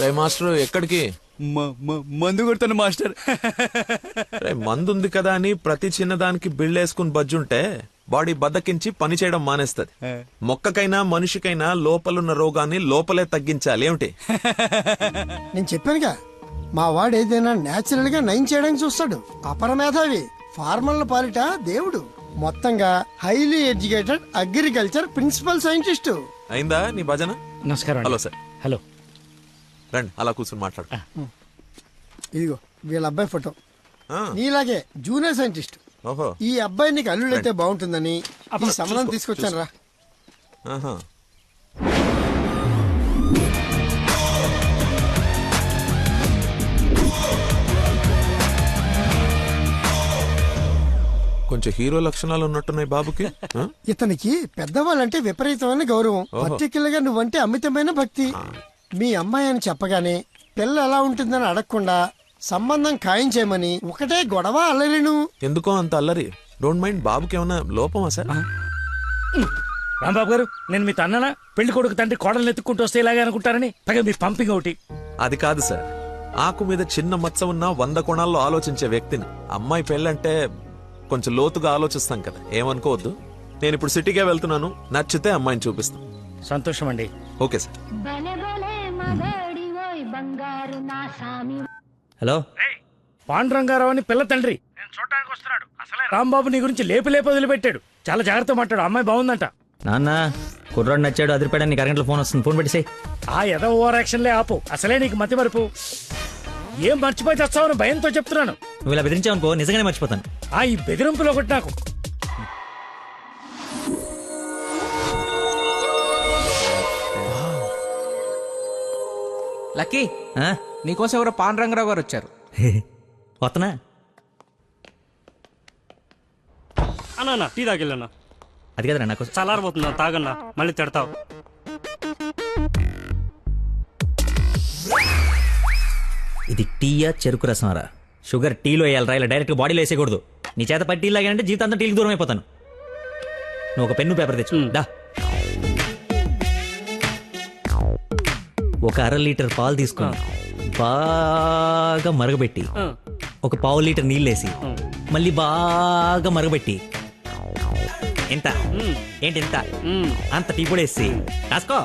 రే master ఎక్కడికి? మందు కొడుతాను master. రే మందు ఉంది కదా అని ప్రతి చిన్నదానికి బిళ్ళేసుకుని బజ్జుంటే బాడీ బద్దకించి పని చేయడం మానేస్తది. మొక్కకైనా మనిషికైనా లోపలున్న రోగాన్ని లోపలే తగ్గించాలి. ఏమిటి? నేను చెప్పానుగా, మా వాడు ఏదైనా నేచురల్ గా నయం చేయడానికి చూస్తాడు. అపరమేధావి, ఫార్మల్ పాలిట దేవుడు. మొత్తంగా highly educated agriculture principal scientist. అయిందా నీ భజన? నమస్కారం. Hello sir. హలో. రండి అలా కూర్చొని మాట్లాడు. ఇదిగో వీళ్ళ అబ్బాయి ఫోటో. ఆ, నీలాగే జూనియర్ సైంటిస్ట్. ఓహో. ఈ అబ్బాయి నీకు అల్లుడైతే బాగుంటుందని ఈ సంబంధం తీసుకొచ్చాను రా. ఆహా. కొంచెం హీరో లక్షణాలు ఉన్నట్టున్నాయి బాబుకి. ఆ? ఇతనికి పెద్దవాళ్ళంటే విపరీతమైన గౌరవం. పర్టికులర్ గా నువ్వంటే అమితమైన భక్తి. మీ అమ్మాయి అని చెప్పగానే పిల్ల ఎలా ఉంటుందని అడగకుండా సంబంధం ఖాయం చేయమని ఒకటే గొడవ అల్లరిను. ఎందుకో అంత అల్లరి? Don't mind. బాబుకి ఏమన్నా లోపమా సార్? రాంబాబు గారు, నేను మీ తన్ననా? పెళ్లి కొడుకు తండ్రి కోడలు ఎత్తుక్కుంటూ వస్తే ఇలాగే అనుకుంటారని పైగా మీ పంపింగ్ ఒకటి. అది కాదు సార్. ఆకు మీద చిన్న మచ్చ ఉన్న 100 కోణాల్లో ఆలోచించే వ్యక్తిని. అమ్మాయి పెళ్ళంటే కొంచెం లోతుగా ఆలోచిస్తాం కదా, ఏమనుకోవద్దు. నేను ఇప్పుడు సిటీకే వెళ్తున్నాను, నచ్చితే అమ్మాయిని చూపిస్తాను. సంతోషం అండి. Okay sir. హలో, పాండురంగారావు అని పిల్ల తండ్రి నేను చూడడానికి వస్తున్నాడు. అసలే రాంబాబు నీ గురించి లేపు వదిలిపెట్టాడు. చాలా జాగ్రత్త మాట్లాడు. అమ్మాయి బాగుందంట. నాన్న కుర్రాడు నచ్చాడు, అదిరిపాడని నీకు అరగంటలో ఫోన్ వస్తుంది. ఫోన్ పెట్టేసాయి. ఆ ఎదో ఓవర్ యాక్షన్లే ఆపు. అసలే నీకు మతి మరుపు. ఏం మర్చిపోయి తెస్తావని భయంతో చెప్తున్నాను. నువ్వు ఇలా బెదిరించావనుకో నిజంగానే మర్చిపోతాను. ఆ ఈ బెదిరింపులో ఒకటి నాకు. లక్కీ, ఆ? నీకోసం ఎవరో పాండురంగరావు గారు వచ్చారు. వస్తున్నా. అన్నా టీ తాగిల్లన్నా. అది కదరా నాకు చల్లారబోతున్నా, తాగన్నా, మళ్ళీ తిడతావు. ఇది టీయా చెరుకు రసంరా? షుగర్ టీలో వేయాలరా, ఇలా డైరెక్ట్ బాడీలో వేసేయకూడదు. నీ చేత పట్టి టీ లాగానంటే జీవితాంతం టీకి దూరం అయిపోతాను. నువ్వు ఒక పెన్ను పేపర్ తెచ్చు. దా. ఒక 1/2 లీటర్ పాలు తీసుకుని బాగా మరగబెట్టి ఒక 1/4 లీటర్ నీళ్ళేసి మళ్ళీ బాగా మరగబెట్టి ఎంత ఏంటి ఎంత అంత టీ పొడి వేసి రాసుకో.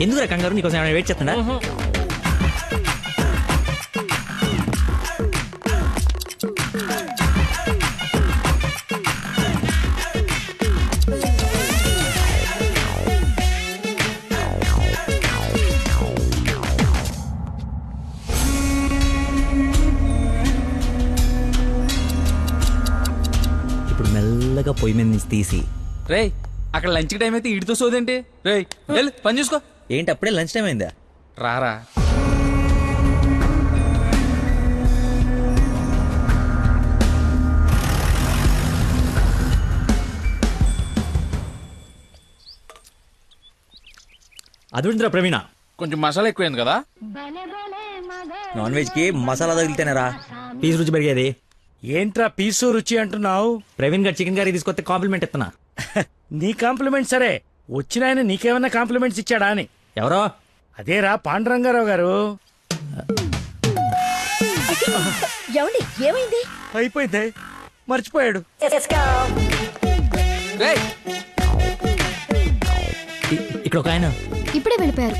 ఎందుకు కంగారు? నీకోసం ఏమైనా వెయిట్ చేస్తుందా? ఇప్పుడు మెల్లగా పొయ్యి మీద నుంచి తీసి. రేయ్, అక్కడ లంచ్ టైం అయితే ఇడితో సోదేంటి? రేయ్ వెళ్ళు, పని చూసుకో. ఏంటి అప్పుడే లంచ్ టైం అయిందా? రారా. అదుందిరా ప్రవీణ, కొంచెం మసాలా ఎక్కువైంది కదా. నాన్ వెజ్ కి మసాలా తగిలితేనేరా పీస్ రుచి పెరిగేది. ఏంట్రా పీసు రుచి అంటున్నావు? ప్రవీణ్ గారు చికెన్ కర్రీ తీసుకొస్తే కాంప్లిమెంట్ ఇస్తున్నా. నీ కాంప్లిమెంట్ సరే, వచ్చిన ఆయన నీకేమన్నా కాంప్లిమెంట్స్ ఇచ్చాడా అని. ఎవరో? అదేరా పాండురంగారావు గారు. ఏమైంది? అయిపోయింది, మర్చిపోయాడు. రేయ్, ఇక్కడ ఒక ఆయన. ఇప్పుడే వెళ్ళిపోయారు.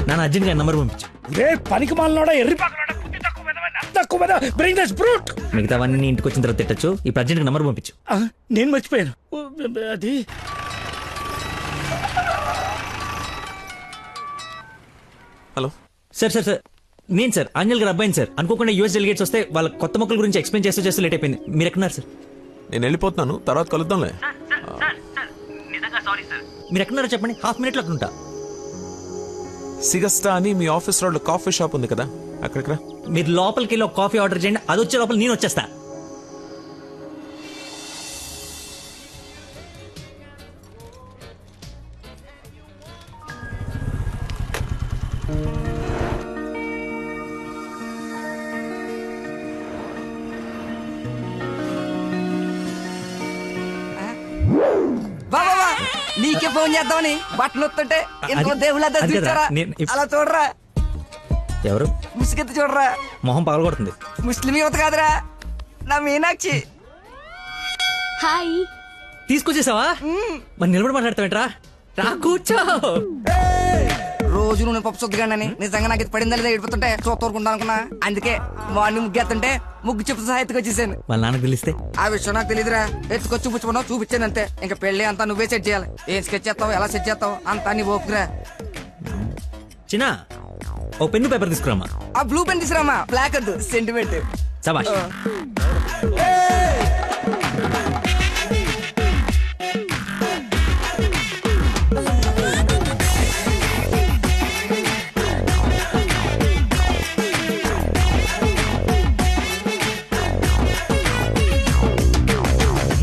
నాన్న అర్జెంట్ గా నంబర్ పంపించు. రే పనికి మాలనోడా, ఎర్రి పాకలోడా, బుద్ధి తక్కువ మీద, bring this brute. మిగతావన్నీ ఇంటికి వచ్చిన తర్వాత తిట్టచ్చు. ఇప్పుడు అర్జెంట్ గా నంబర్ పంపించు. నేను మర్చిపోయాను. అది హలో సార్. సార్ నేను సార్ అంజల్ గారు అబ్బాయిని సార్. అనుకోకుండా యూఎస్ డెలిగేట్స్ వస్తే వాళ్ళ కొత్త మొక్కల గురించి ఎక్స్ప్లెయిన్ చేస్తూ లేట్ అయిపోయింది. మీరు ఎక్కడున్నారు సార్? నేను వెళ్ళిపోతున్నాను, తర్వాత కలుద్దాంలే. మీరు ఎక్కడున్నారో చెప్పండి, హాఫ్ మినిట్ లో అక్కడ ఉంటా. సిగస్టా అని మీ ఆఫీస్ రోడ్ లో కాఫీ షాప్ ఉంది కదా, అక్కడికి రా. మీరు లోపలికి వెళ్ళి ఒక కాఫీ ఆర్డర్ చేయండి, అది వచ్చే లోపల నేను వచ్చేస్తా. వా నీకే ఫోన్ చేద్దామని బట్టలు వస్తుంటే ఇంకో అది- దేవుళ్ళ అది కదా, చూచారా నేను ఇప్- అలా చూడరా ఎవరు ముసుగెత్తి చూడరా మొహం పగలగొడుతుంది. ముస్లిం యువత కాదురా నా మీనాక్షి హాయ్ తీసుకొచ్చేసావా? మరి నిలబడి మాట్లాడతావేంట్రా? రా కూర్చో. రోజు నువ్వు పప్పు శుద్ధిగానని నిజంగా నాకు ఇది పడిందా లేదా ఏడిపోతుంటే చూస్తూరుకుంటా అనుకున్నా. అందుకే మార్నింగ్ ముగ్గు ఎత్తుంటే ముగ్గు చెప్తూ సహా ఎత్తుకొచ్చేసాను. వాళ్ళ నాన్నకు తెలిస్తే ఆ విషయం నాకు తెలియదురా. ఎత్తుకొచ్చి చూపించుకున్నావు చూపించాను అంతే. ఇంకా పెళ్లి అంతా నువ్వే సెట్ చేయాలి. ఏం స్కెచ్ చేస్తావు ఎలా సెట్ చేస్తావు అంతా నీ ఓపుకురా. చిన్న ఓ పెన్ను పేపర్ తీసుకురామా. ఆ బ్లూ పెన్ తీసురామా, బ్లాక్ వద్దు, సెంటిమెంట్. సబాష్.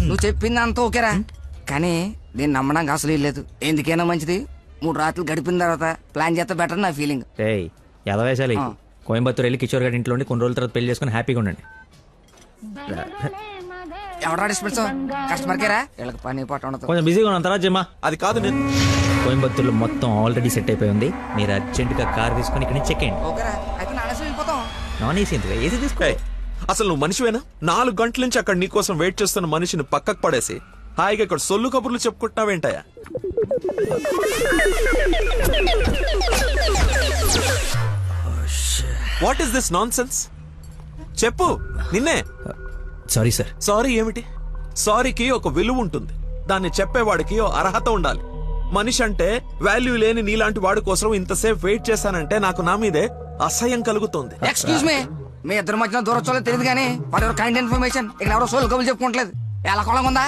నువ్వు చెప్పింది అంత ఓకేరా, కానీ నేను నమ్మడానికి అసలు లేదు. ఎందుకైనా మంచిది 3 రాత్రులు గడిపిన తర్వాత ప్లాన్ చేస్తే బెటర్ నా ఫీలింగ్. ఏయ్ ఎదవేశాలి. కోయంబత్తూర్ వెళ్ళి కిషోర్ గారి ఇంట్లో ఉండి కొన్ని రోజుల తర్వాత పెళ్లి చేసుకుని హ్యాపీగా ఉండండి. ఎవడా డిస్పెన్స్ కస్టమర్ కేరా వీళ్ళకి పని పాట ఉండదు. కొంచెం బిజీగా ఉన్నాను, తర్వాత జమ్మా. అది కాదు నేను కోయంబత్తూర్లో మొత్తం ఆల్రెడీ సెట్ అయిపోయి ఉంది. మీరు అర్జెంటుగా కార్ తీసుకొని ఇక్కడ నుంచి చెక్ చేయండి. ఓకేరా, అయితే నానేసి వెళ్ళిపోతాం. నాన్ ఏసీ ఎందుకు? ఏసీ తీసుకో. ఏయ్, అసలు నువ్వు మనిషివేనా? 4 గంటల నుంచి అక్కడ నీకోసం వెయిట్ చేస్తున్న మనిషిని పక్కకు పడేసి హాయిగా ఇక్కడ సొల్లు కబుర్లు చెప్పుకుంటున్నావేంటయా? What is this nonsense? చెప్పు, నిన్నే. Sorry sir. సారీ ఏమిటి? సారీకి ఒక విలువ ఉంటుంది, దాన్ని చెప్పేవాడికి ఓ అర్హత ఉండాలి. మనిషి అంటే వాల్యూ లేని నీలాంటి వాడి కోసం ఇంతసేపు వెయిట్ చేశానంటే నాకు నా మీదే అసహ్యం కలుగుతోంది. ఎక్స్క్యూజ్ మీ ఇద్దరు మధ్యన దూరం చూడలేదు తెలియదు కానీ ఫర్ యువర్ కైండ్ ఇన్ఫర్మేషన్ ఇక్కడ ఎవరో సోల్ కబులు చెప్పుకోవట్లేదు. ఎలా కొలం ఉందా?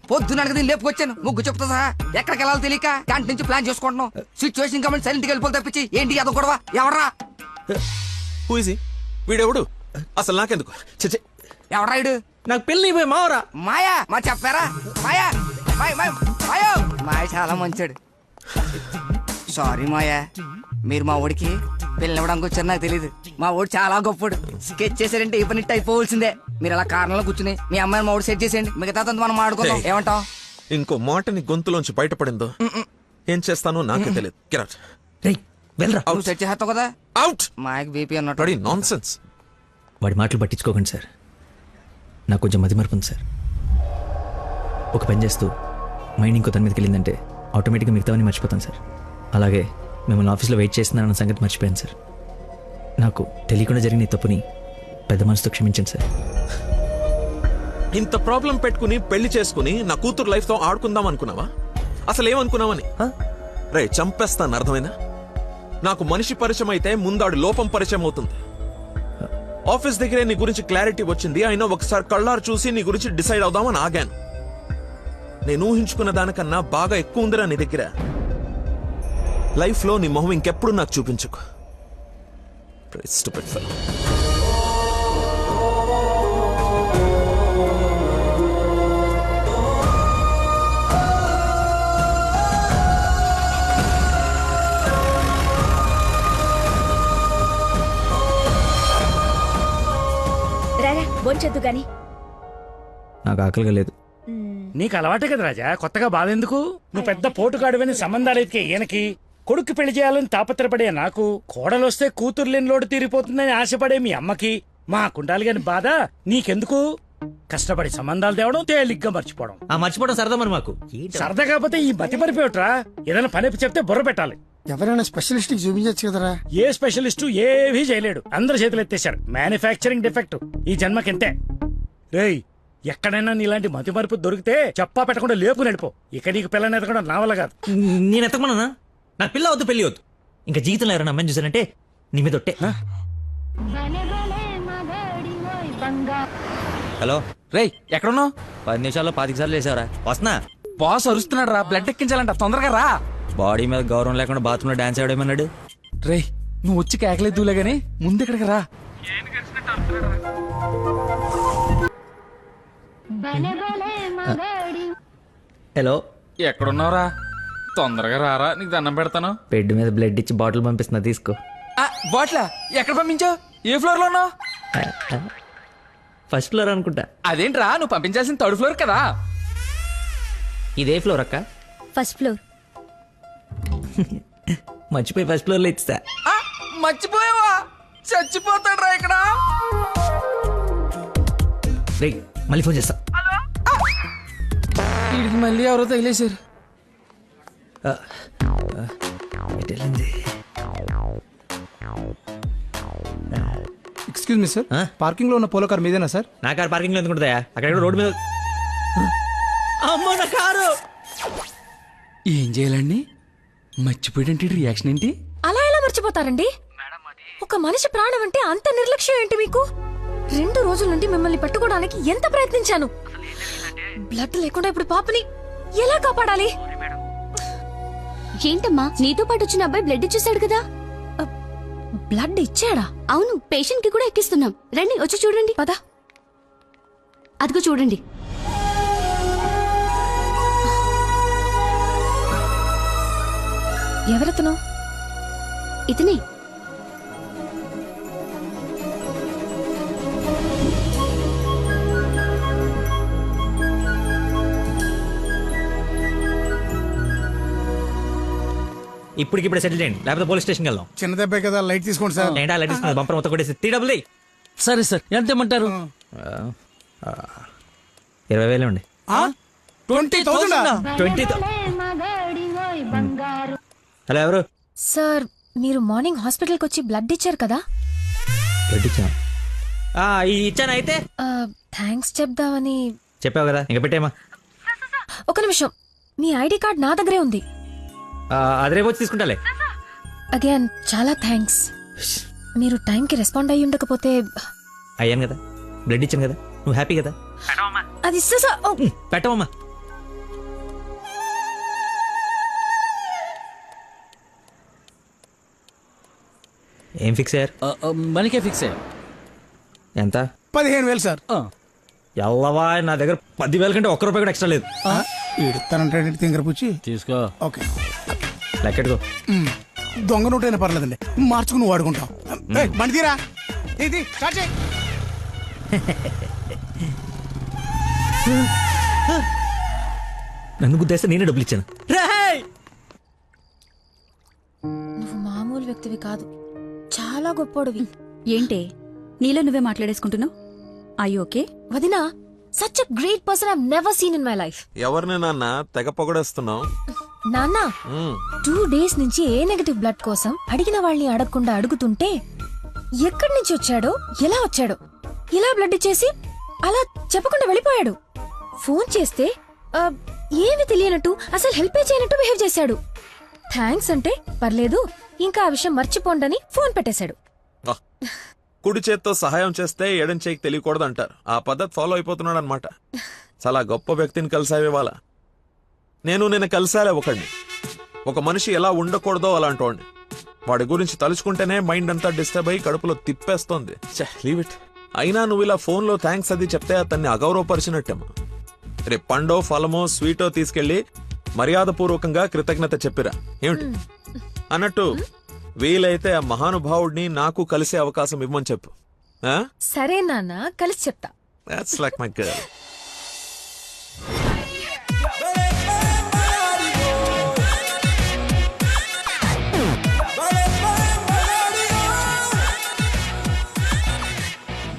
పొద్దున దీన్ని లేపుకొచ్చాను ముగ్గు చెప్తా సహా. ఎక్కడికి వెళ్ళాలో తెలియక క్యాంటీన్ నుంచి ప్లాన్ చేసుకుంటున్నాం. సిచ్యువేషన్ కమెంట్ సైలెంట్కి వెళ్ళిపోతే తప్పించి ఏంటి అదో గొడవ? ఎవరా Who is he? వీడెవడు? అసలు నాకెందుకు? చిచి. ఎవరా ఇడు? నాకు పెళ్లి అయిపోయి మావరా. మాయా మా చెప్పారా? మాయా మాయో మాయ చాలా మంచాడు. సారీ మాయా, మీరు మా ఊడికి పెళ్ళివ్వడానికి వచ్చారు నాకు తెలియదు. మా ఊడు చాలా గొప్పడు. స్కెచ్ చేశారంటే ఈ పని అయిపోవలసిందే. మీరు అలా కారణంలో కూర్చుని మీ అమ్మాయిని మా ఊడు సెట్ చేసేయండి. మిగతా మనం ఆడుకుందాం. Hey. ఏమంటావ్? ఇంకో మాట నీ గొంతులోంచి బయటపడిందో ఏం చేస్తానో నాకే తెలియదు. Get out. రేయ్ వెళ్ళరా. నువ్వు సెట్ చేస్తావు కదా. Out. మాయకు బీపీ అన్నట్టు. Bloody nonsense. వాడి మాటలు పట్టించుకోకండి సార్. నాకు కొంచెం మతిమరుపు ఉంది సార్. ఒక పని చేస్తూ మైండ్ ఇంకో తన మీదకి వెళ్ళిందంటే ఆటోమేటిక్గా మిగతావన్నీ మర్చిపోతాను సార్. అలాగే మిమ్మల్ని ఆఫీస్లో వెయిట్ చేస్తున్నానన్న సంగతి మర్చిపోయాను సార్. నాకు తెలియకుండా జరిగిన ఈ తప్పుని పెద్ద మనసుతో క్షమించండి సార్. ఇంత ప్రాబ్లం పెట్టుకుని పెళ్లి చేసుకుని నా కూతురు లైఫ్ తో ఆడుకుందాం అనుకున్నావా? అసలు ఏమనుకున్నావని? రే చంపేస్తాను, అర్థమైనా? నాకు మనిషి పరిచయం అయితే ముందాడు లోపం పరిచయం అవుతుంది. ఆఫీస్ దగ్గరే నీ గురించి క్లారిటీ వచ్చింది. అయినా ఒకసారి కళ్ళారు చూసి నీ గురించి డిసైడ్ అవుదామని ఆగాను. నేను ఊహించుకున్న దానికన్నా బాగా ఎక్కువ ఉందిరా నీ దగ్గర. లైఫ్ లో నీ మొహం ఇంకెప్పుడు నాకు చూపించుకో. Stupid fellow. రారా బొంచొద్దు గాని. నాకు ఆకలిగా లేదు. నీకు అలవాటే కదా రాజా, కొత్తగా బాధ ఎందుకు? నువ్వు పెద్ద పోటుగాడువని సంబంధాలు ఎతికే ఈయనకి, కొడుకు పెళ్లి చేయాలని తాపత్రపడే నాకు, కోడలొస్తే కూతురు లేని లోటు తీరిపోతుందని ఆశపడే మీ అమ్మకి, మా కుండాలి గాని బాధ నీకెందుకు? కష్టపడి సంబంధాలు తేవడం, తేలిగ్గా మర్చిపోవడం. ఆ మర్చిపోవడం సరదా మరి మాకు. సరదా కాకపోతే ఈ మతి మరిపోయట్రా. ఏదైనా పని చెప్తే బుర్ర పెట్టాలి. ఎవరైనా స్పెషలిస్ట్ కి చూపించచ్చు కదరా. ఏ స్పెషలిస్టు ఏవీ చేయలేడు. అందరు చేతులు ఎత్తేశారు. మ్యానుఫ్యాక్చరింగ్ డిఫెక్ట్ ఈ జన్మకింతే. రేయ్, ఎక్కడైనా నీలాంటి మతి మరుపు దొరికితే చెప్పా పెట్టకుండా లేపు నడిపో. ఇక నీకు పిల్లని ఎదగడం నా వల్ల కాదు. నేను ఎత్తకమన్నా? నాకు పిల్ల వద్దు, పెళ్లి వద్దు. ఇంకా జీవితంలో ఎవరైనా అమ్మాయిని చూసానంటే నీ మీద ఒట్టే. హలో రేయ్ ఎక్కడున్నావు? 10 నిమిషాల్లో 25 సార్లు వేసావరా? వస్తున్నా. బాస్ అరుస్తున్నాడు రా, బ్లడ్ ఎక్కించాలంట, తొందరగా రా. బాడీ మీద గౌరవం లేకుండా బాత్రూంలో డాన్స్ ఆడేమన్నాడు. రేయ్ నువ్వు వచ్చి కేకలేదులే గానీ ముందు ఇక్కడికి రా. హలో ఎక్కడున్నావురా? తొందరగా రారా, నీకు దండం పెడతాను. బెడ్ మీద బ్లడ్ ఇచ్చి బాటిల్ పంపిస్తున్నా, తీసుకో. బాట్లా ఎక్కడ పంపించావు? ఏ ఫ్లోర్ లో ఉన్నావు? ఫస్ట్ ఫ్లోర్ అనుకుంటా. అదేంట్రా, నువ్వు పంపించాల్సిన 3rd ఫ్లోర్ కదా. ఇదే ఫ్లోర్ అక్క. First floor. మర్చిపోయి ఫస్ట్ ఫ్లోర్ లో ఇచ్చా. మర్చిపోయావా? చచ్చిపోతాడు రా ఇక్కడ. రే మళ్ళీ ఫోన్ చేస్తా. వీడికి మళ్ళీ ఎవరో తగిలేశారు. ఎక్స్క్యూజ్ మీ సార్, పార్కింగ్ లో ఉన్న పోలో కార్ మీదేనా సార్? నా కారు పార్కింగ్ లో ఎందుకుంటుందా? అక్కడ రోడ్డు మీద. అమ్మో నా కారు. ఏం చేయాలండి? మర్చిపోయాడంటే రియాక్షన్ ఏంటి? అలా ఎలా మర్చిపోతారండి? ఒక మనిషి ప్రాణం అంటే అంత నిర్లక్ష్యం ఏంటి మీకు? 2 రోజుల నుండి మిమ్మల్ని పట్టుకోవడానికి ఎంత ప్రయత్నించాను. బ్లడ్ లేకుండా ఇప్పుడు పాపని ఎలా కాపాడాలి? ఏంటమ్మా, నీతో పాటు వచ్చిన అబ్బాయి బ్లడ్ ఇచ్చేసాడు కదా? బ్లడ్ ఇచ్చాడా? అవును, పేషెంట్ కి కూడా ఎక్కిస్తున్నాం. రండి వచ్చి చూడండి. పద. అదిగో చూడండి. ఎవరతను? ఇతనే. ఇప్పటికిప్పుడు సెటిల్ చేయండి, లేకపోతే పోలీస్ స్టేషన్కి వెళ్దాం. చిన్న దెబ్బే కదా, లైట్ తీసుకోండి సార్. ఏంటా లైట్ ఇస్తున్నారు? బంపర్ మొత్తం కొట్టేసి 3 డబ్బులు. సరే సార్, ఎంత ఇమ్మంటారు? 20,000 ఉండి. 20,000? 20,000. హలో, ఎవరు? సార్, మీరు మార్నింగ్ హాస్పిటల్కి వచ్చి బ్లడ్ ఇచ్చారు కదా? బ్లడ్ ఇచ్చాను. ఇచ్చాను. అయితే థ్యాంక్స్ చెప్దామని. చెప్పావు కదా, ఇంకా పెట్టేమా. ఒక నిమిషం, మీ ఐడి కార్డ్ నా దగ్గరే ఉంది. అది రేపు వచ్చి తీసుకుంటాలే. అగైన్ చాలా థ్యాంక్స్. మీరు టైంకి రెస్పాండ్ అయ్యి ఉండకపోతే. అయ్యాను కదా, బ్లడ్ ఇచ్చాను కదా, నువ్వు హ్యాపీ కదా. అది పెట్టవమ్మా. ఏం ఫిక్స్ అయ్యారు? మనకే ఫిక్స్ అయ్యా. ఎంత? 15,000 సార్. ఎల్లవా, నా దగ్గర 10,000 కంటే ₹1 కూడా ఎక్స్ట్రా లేదు. ఇడతానంటే తింగర పుచ్చి తీసుకో. ఓకే, లెక్కెట్టుకో. దొంగ నోటైనా పర్లేదండి, మార్చుకుని నువ్వు వాడుకుంటావు. బండి తీరా, ఇది స్టార్ట్ చేయి. నన్ను గుద్దేస్తే నేనే డబ్బులు ఇచ్చాను. నువ్వు మామూలు వ్యక్తివి కాదు, చాలా గొప్పోడివి. ఏంటే నీలో నువ్వే మాట్లాడేసుకుంటున్నావు? I okay? వదినా, such a great person I never seen in my life. ఎవరిని నాన్న తెగ పొగడేస్తున్నావు? నాన్న, 2 డేస్ నుంచి ఏ నెగటివ్ బ్లడ్ కోసం అడిగిన వాళ్ళని అడగకుండా అడుగుతుంటే ఎక్కడి నుంచి వచ్చాడో, ఎలా వచ్చాడో, ఇలా బ్లడ్ ఇచ్చేసి అలా చెప్పకుండా వెళ్ళిపోయాడు. ఫోన్ చేస్తే ఏమి తెలియనట్టు, అసలు హెల్ప్ చేయనట్టు బిహేవ్ చేశాడు. థ్యాంక్స్ అంటే పర్లేదు, ఇంకా ఆ విషయం మర్చిపోండని ఫోన్ పెట్టేశాడు. కుడి చేత్తో సహాయం చేస్తే ఎడం చేయికి తెలియకూడదు అంటారు. ఆ పద్ధతి ఫాలో అయిపోతున్నాడు అనమాట. చాలా గొప్ప వ్యక్తిని కలిసావే వాళ్ళ. నేను నిన్న కలిసాలే ఒకడిని. ఒక మనిషి ఎలా ఉండకూడదో అలాంటి వాడిని. వాడి గురించి తలుచుకుంటేనే మైండ్ అంతా డిస్టర్బ్ అయ్యి కడుపులో తిప్పేస్తోంది. Leave it. అయినా నువ్వు ఇలా ఫోన్లో థ్యాంక్స్ అది చెప్తే అతన్ని అగౌరవపరిచినట్టేమో. రేపు పండో ఫలమో స్వీటో తీసుకెళ్లి మర్యాదపూర్వకంగా కృతజ్ఞత చెప్పిరా. ఏమిటి అన్నట్టు, వీలైతే ఆ మహానుభావుడిని నాకు కలిసే అవకాశం ఇవ్వమని చెప్పు. సరే నాన్న, కలిసి చెప్తా. That's like my girl.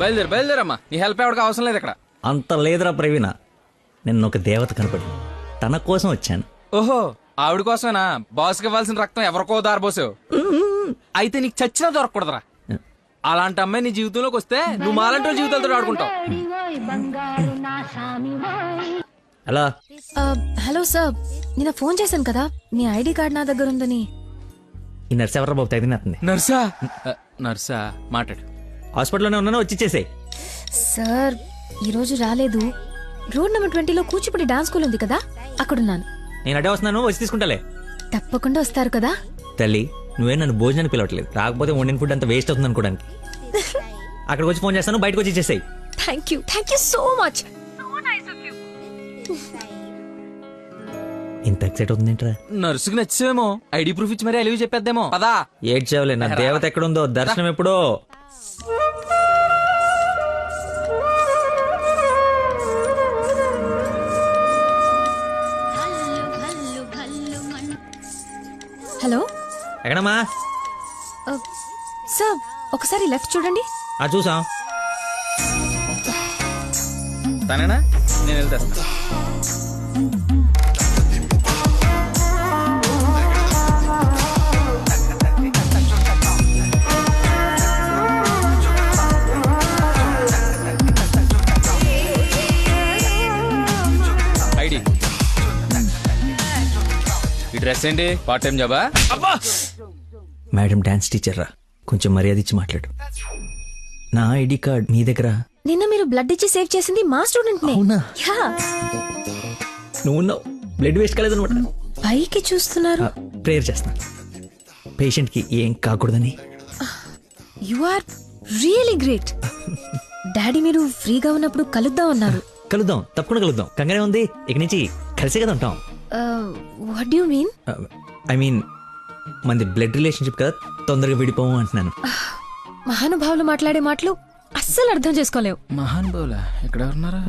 బయలుదేరమ్మా, నీ హెల్ప్ ఎవరికి అవసరం లేదు ఇక్కడ. అంత లేదురా ప్రవీణ, నిన్న ఒక దేవత కనపడి తన కోసం వచ్చాను. ఓహో, ఆవిడ కోసమేనా? బాస్కి ఇవ్వాల్సిన రక్తం ఎవరికో దారిపోసావు. అయితే నీకు చచ్చినా దొరకకూడదురా. అలాంటి అమ్మాయి నీ జీవితంలోకి వస్తే నువ్వు మాలంటి జీవితాలతో ఆడుకుంటావు. హలో. హలో సార్, నిన్న ఫోన్ చేశాను కదా, మీ ఐడి కార్డ్ నా దగ్గర ఉందని. ఈ నర్స్ ఎవరు బాబు తగినట్టుంది? నర్సా? నర్సా, మాట్లాడు. హాస్పిటల్లోనే ఉన్నాను, వచ్చి ఇచ్చేసేయ్. సార్, ఈరోజు రాలేదు. రోడ్ నెంబర్ 20లో కూచిపూడి డాన్స్ స్కూల్ ఉంది కదా, అక్కడున్నాను. నేను అడే వస్తున్నాను, వచ్చి తీసుకుంటాలే. తప్పకుండా వస్తారు కదా? తల్లి, నువ్వే నన్ను భోజనానికి పిలవట్లేదు. రాకపోతే వండిన ఫుడ్ అంతా వేస్ట్ అవుతుంది అనుకోడానికి. అక్కడికి వచ్చి ఫోన్ చేస్తాను, బయటకు వచ్చి ఇచ్చేసాయి. Thank you so much. ఇంత ఎక్సైట్ అవుతుంది ఏంట్రా? నర్సుకి నచ్చేమో, ఐడి ప్రూఫ్ ఇచ్చి మరీ అలివి చెప్పేద్దేమో. పదా. ఏడ్చావులే, నా దేవత ఎక్కడుందో, దర్శనం ఎప్పుడో. ఎక్కడమ్మా? సార్ ఒకసారి లెఫ్ట్ చూడండి. చూసాం. తనేనా? నేను వెళ్తా. ఐడి ఈ డ్రెస్ ఏంటి? పార్ట్ టైం జాబా? మేడం డాన్స్ టీచర్ రా, కొంచెం మర్యాద ఇచ్చి మాట్లాడు. నా ఐడి కార్డ్ నీ దగ్గర. నిన్న మీరు బ్లడ్ ఇచ్చి సేవ్ చేసింది మా స్టూడెంట్ నే. అవునా? యా. నువ్వు ఉన్నావు, బ్లడ్ వేస్ట్ కాలేదనమాట. పైకి చూస్తున్నారు. ప్రేయర్ చేస్తా పేషెంట్ కి ఏం కాకూడదని. You are really great. Daddy మీరు ఫ్రీగా ఉన్నప్పుడు కలుద్దాం అన్నారు. కలుద్దాం, తప్పకుండా కలుద్దాం. కంగానే ఉంది, ఇక నుంచి కలిసే కదా ఉంటాం. What do you mean? I mean మనది బ్లడ్ రిలేషన్షిప్ కదా, తొందరగా విడిపోము అంటున్నాను. మహానుభావులు మాట్లాడే మాటలు అస్సలు అర్థం చేసుకోలేవు. మహానుభావులా? ఎక్కడ ఉన్నారా?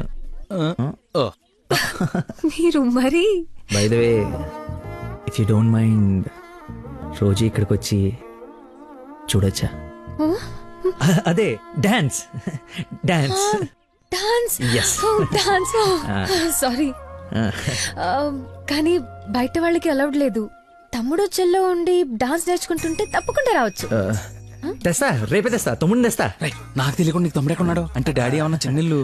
మీరు మరి. By the way, if you don't mind, రోజు ఇక్కడికి వచ్చి చూడొచ్చా? అదే dance. Dance dance. Yes. Dance. Sorry, కానీ బయట వాళ్ళకి అలౌడ్ లేదు. తమ్ముడు చెల్లో ఉండి డాన్స్ నేర్చుకుంటుంటే తప్పకుండా రావచ్చు. తెస్తా, రేపే తెస్తా, తమ్ముడిని తెస్తా. నాకు తెలియకుండా నీకు తమ్ముడు ఎక్కడున్నాడు? అంటే డాడీ ఏమన్నా చెన్నెళ్ళు?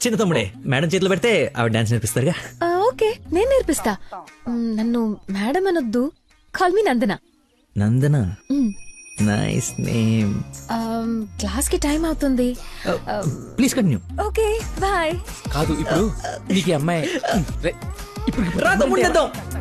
చిన్న తమ్ముడే, మేడం చేతిలో పెడితే ఆవిడ డాన్స్ నేర్పిస్తారుగా. ఓకే, నేను నేర్పిస్తా. నన్ను మేడం అనొద్దు, call me Nandana. Nandana, nice name. Class కి టైం అవుతుంది. Please continue. Okay, bye. కాదు ఇప్పుడు నీకు ఈ అమ్మాయి రా తమ్ముడిని తెద్దాం.